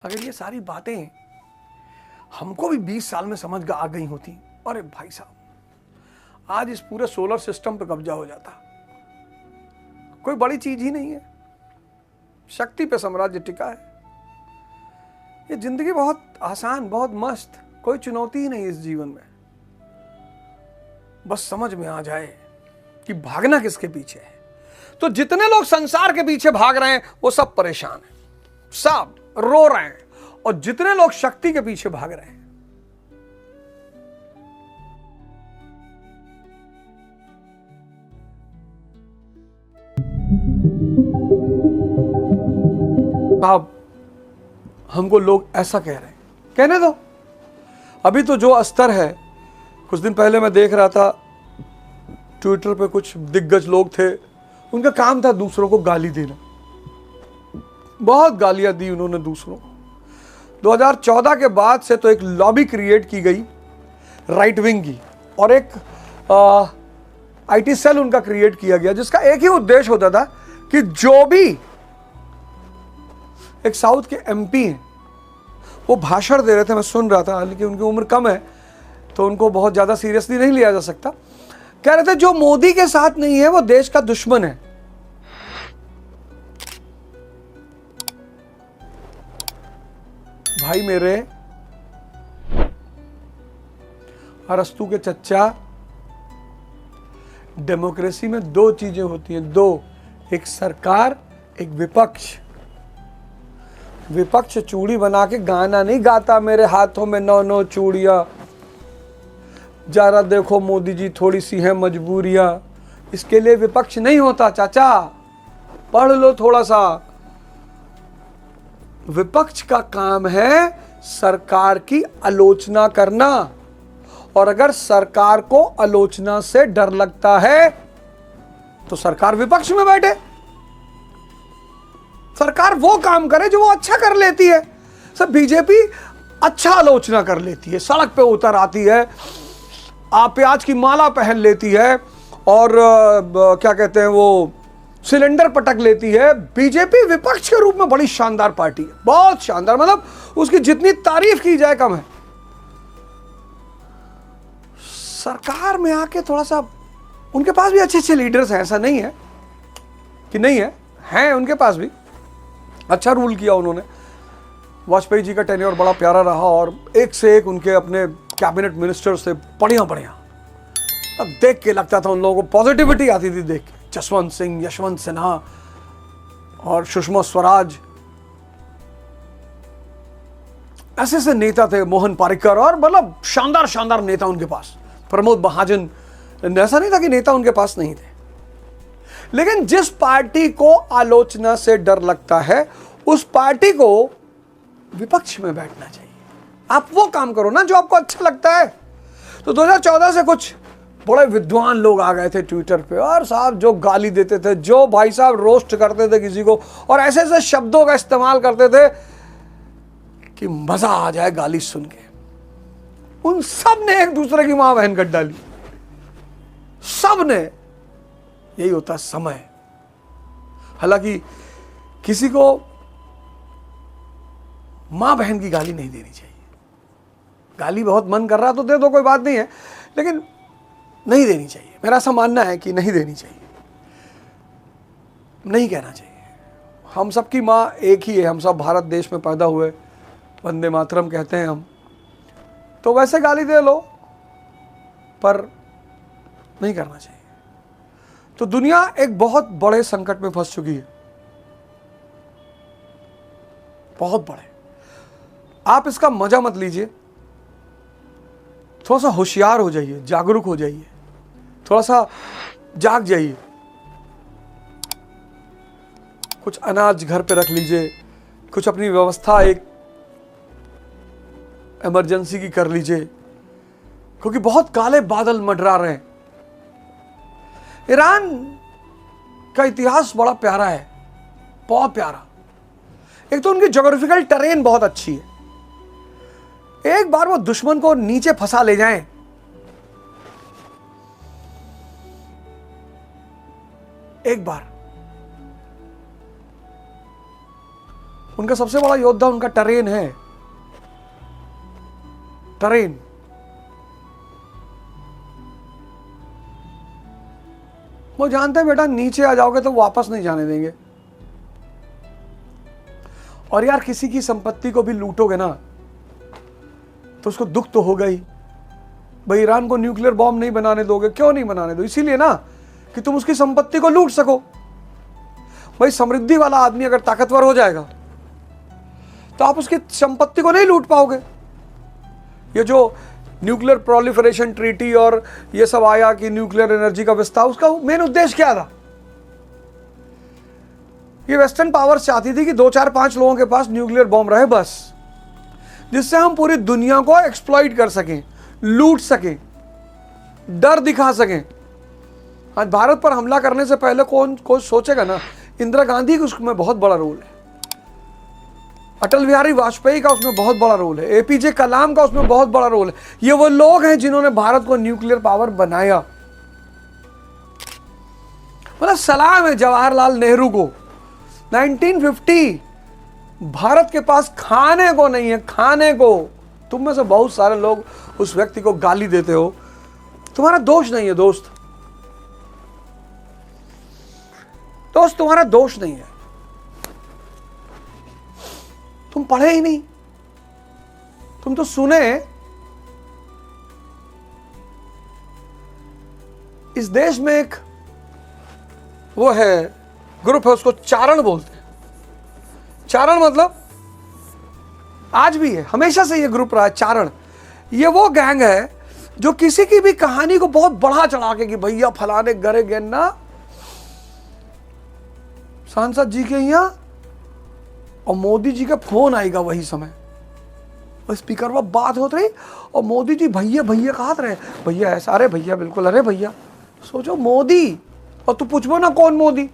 अगर ये सारी बातें हमको भी 20 साल में समझ आ गई होती, अरे भाई साहब आज इस पूरे सोलर सिस्टम पे कब्जा हो जाता। कोई बड़ी चीज ही नहीं है, शक्ति पे साम्राज्य टिका है। ये जिंदगी बहुत आसान, बहुत मस्त, कोई चुनौती ही नहीं इस जीवन में। बस समझ में आ जाए कि भागना किसके पीछे है। तो जितने लोग संसार के पीछे भाग रहे हैं वो सब परेशान हैं, सब रो रहे हैं, और जितने लोग शक्ति के पीछे भाग रहे हैं अब हमको लोग ऐसा कह रहे हैं, कहने दो। अभी तो जो स्तर है, कुछ दिन पहले मैं देख रहा था ट्विटर पे कुछ दिग्गज लोग थे, उनका काम था दूसरों को गाली देना। बहुत गालियां दी उन्होंने दूसरों को। 2014 के बाद से तो एक लॉबी क्रिएट की गई राइट विंग की, और एक आईटी सेल उनका क्रिएट किया गया, जिसका एक ही उद्देश्य होता था कि जो भी एक साउथ के एमपी हैं वो भाषण दे रहे थे, मैं सुन रहा था, हालांकि उनकी उम्र कम है तो उनको बहुत ज्यादा सीरियसली नहीं लिया जा सकता। कह रहे थे जो मोदी के साथ नहीं है वो देश का दुश्मन है। भाई मेरे, अरस्तू के चच्चा, डेमोक्रेसी में दो चीजें होती हैं, दो, एक सरकार, एक विपक्ष। विपक्ष चूड़ी बना के गाना नहीं गाता, मेरे हाथों में 9 चूड़ियां, जरा देखो मोदी जी थोड़ी सी है मजबूरियां। इसके लिए विपक्ष नहीं होता चाचा, पढ़ लो थोड़ा सा। विपक्ष का काम है सरकार की आलोचना करना, और अगर सरकार को आलोचना से डर लगता है तो सरकार विपक्ष में बैठे। सरकार वो काम करे जो वो अच्छा कर लेती है। सब बीजेपी अच्छा आलोचना कर लेती है, सड़क पे उतर आती है, प्याज की माला पहन लेती है, और क्या कहते हैं वो सिलेंडर पटक लेती है। बीजेपी विपक्ष के रूप में बड़ी शानदार पार्टी है, बहुत शानदार, मतलब उसकी जितनी तारीफ की जाए कम है। सरकार में आके थोड़ा सा, उनके पास भी अच्छे अच्छे लीडर्स हैं, ऐसा नहीं है कि नहीं है, हैं उनके पास भी। अच्छा रूल किया उन्होंने। वाजपेयी जी का टेन्योर बड़ा प्यारा रहा, और एक से एक उनके अपने कैबिनेट मिनिस्टर से बढ़िया बढ़िया। अब देख के लगता था उन लोगों को पॉजिटिविटी आती थी देख के। जसवंत सिंह, यशवंत सिन्हा और सुषमा स्वराज, ऐसे ऐसे नेता थे, मोहन पारिकर, और मतलब शानदार शानदार नेता उनके पास, प्रमोद महाजन। ऐसा नहीं था कि नेता उनके पास नहीं थे, लेकिन जिस पार्टी को आलोचना से डर लगता है उस पार्टी को विपक्ष में बैठना चाहिए। आप वो काम करो ना जो आपको अच्छा लगता है। तो 2014 से कुछ बड़े विद्वान लोग आ गए थे ट्विटर पे, और साहब जो गाली देते थे, जो भाई साहब रोस्ट करते थे किसी को, और ऐसे ऐसे शब्दों का इस्तेमाल करते थे कि मजा आ जाए गाली सुन के। उन सब ने एक दूसरे की मां बहन कट डाली, सब ने। यही होता समय। हालांकि किसी को मां बहन की गाली नहीं देनी चाहिए। गाली बहुत मन कर रहा तो दे दो, कोई बात नहीं है, लेकिन नहीं देनी चाहिए। मेरा ऐसा मानना है कि नहीं देनी चाहिए, नहीं कहना चाहिए। हम सबकी मां एक ही है, हम सब भारत देश में पैदा हुए, वंदे मातरम कहते हैं हम, तो वैसे गाली दे लो, पर नहीं करना चाहिए। तो दुनिया एक बहुत बड़े संकट में फंस चुकी है, बहुत बड़े। आप इसका मजा मत लीजिए, थोड़ा सा होशियार हो जाइए, जागरूक हो जाइए, थोड़ा सा जाग जाइए। कुछ अनाज घर पे रख लीजिए, कुछ अपनी व्यवस्था एक इमरजेंसी की कर लीजिए, क्योंकि बहुत काले बादल मंडरा रहे हैं। ईरान का इतिहास बड़ा प्यारा है, बहुत प्यारा। एक तो उनकी ज्योग्राफिकल टेरेन बहुत अच्छी है। एक बार वो दुश्मन को नीचे फंसा ले जाएं, एक बार उनका सबसे बड़ा योद्धा उनका टेरेन है, टेरेन। वो जानते हैं बेटा नीचे आ जाओगे तो वापस नहीं जाने देंगे। और यार किसी की संपत्ति को भी लूटोगे ना तो उसको दुख तो होगा ही। भाई ईरान को न्यूक्लियर बॉम्ब नहीं बनाने दोगे, क्यों नहीं बनाने दो? इसीलिए ना कि तुम उसकी संपत्ति को लूट सको। भाई समृद्धि वाला आदमी अगर ताकतवर हो जाएगा तो आप उसकी संपत्ति को नहीं लूट पाओगे। ये जो न्यूक्लियर प्रोलिफरेशन ट्रीटी और ये सब आया कि न्यूक्लियर एनर्जी का विस्तार, उसका मेन उद्देश्य क्या था? ये वेस्टर्न पावर्स चाहती थी कि 2 4 5 लोगों के पास न्यूक्लियर बॉम्ब रहे बस, जिससे हम पूरी दुनिया को एक्सप्लॉइट कर सकें, लूट सकें, डर दिखा सकें। आज भारत पर हमला करने से पहले कौन सोचेगा ना, इंदिरा गांधी का उसमें बहुत बड़ा रोल है, अटल बिहारी वाजपेयी का उसमें बहुत बड़ा रोल है, एपीजे कलाम का उसमें बहुत बड़ा रोल है। ये वो लोग हैं जिन्होंने भारत को न्यूक्लियर पावर बनाया। मतलब सलाम है जवाहरलाल नेहरू को। 1950 भारत के पास खाने को नहीं है, खाने को। तुम में से बहुत सारे लोग उस व्यक्ति को गाली देते हो, तुम्हारा दोष नहीं है दोस्त, तुम्हारा दोष नहीं है, तुम पढ़े ही नहीं, तुम तो सुने। इस देश में एक वो है ग्रुप है, उसको चारण बोलते हैं। चारण मतलब आज भी है, हमेशा से ये ग्रुप रहा है चारण। ये वो गैंग है जो किसी की भी कहानी को बहुत बढ़ा चढ़ा के कि भैया फलाने गरे गए ना सांसद जी के यहां और मोदी जी का फोन आएगा वही समय, और स्पीकर पर बात होती रही और मोदी जी भैया भैया कहा रहे, भैया ऐसा, अरे भैया बिल्कुल, अरे भैया। सोचो मोदी, और तू पूछबो ना कौन मोदी,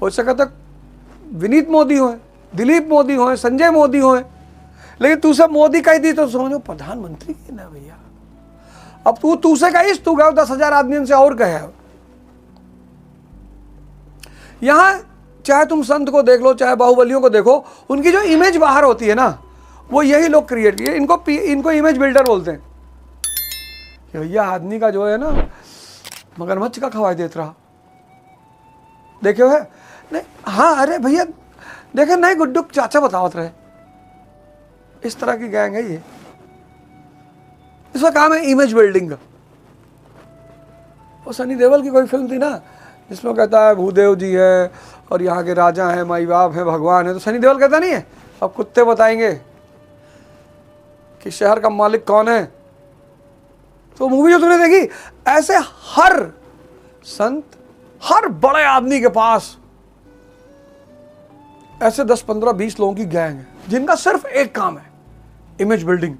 हो सका तक विनीत मोदी हो, दिलीप मोदी हो, संजय मोदी हो, लेकिन तू सब मोदी कह दी तो समझो प्रधानमंत्री की ना भैया। अब तू से कहीस, तू गए 10,000 आदमी से और कहे। यहां चाहे तुम संत को देख लो, चाहे बाहुबलियों को देखो, उनकी जो इमेज बाहर होती है ना, वो यही लोग क्रिएट किए। इनको इमेज बिल्डर बोलते हैं। भैया आदमी का जो है ना मगरमच्छ का खवाई देता रहा, देखे हुए नहीं? हाँ अरे भैया देखे नहीं, गुड्डू चाचा बतावत रहे। इस तरह की गैंग है ये, इसका काम है इमेज बिल्डिंग का। वो सनी देओल की कोई फिल्म थी ना जिसमें कहता है भूदेव जी है और यहाँ के राजा हैं, माई बाप है, भगवान है, तो सनी देओल कहता नहीं है अब कुत्ते बताएंगे कि शहर का मालिक कौन है। तो मूवी जो तुमने देखी, ऐसे हर संत, हर बड़े आदमी के पास ऐसे 10 15 20 लोगों की गैंग है जिनका सिर्फ एक काम है, इमेज बिल्डिंग।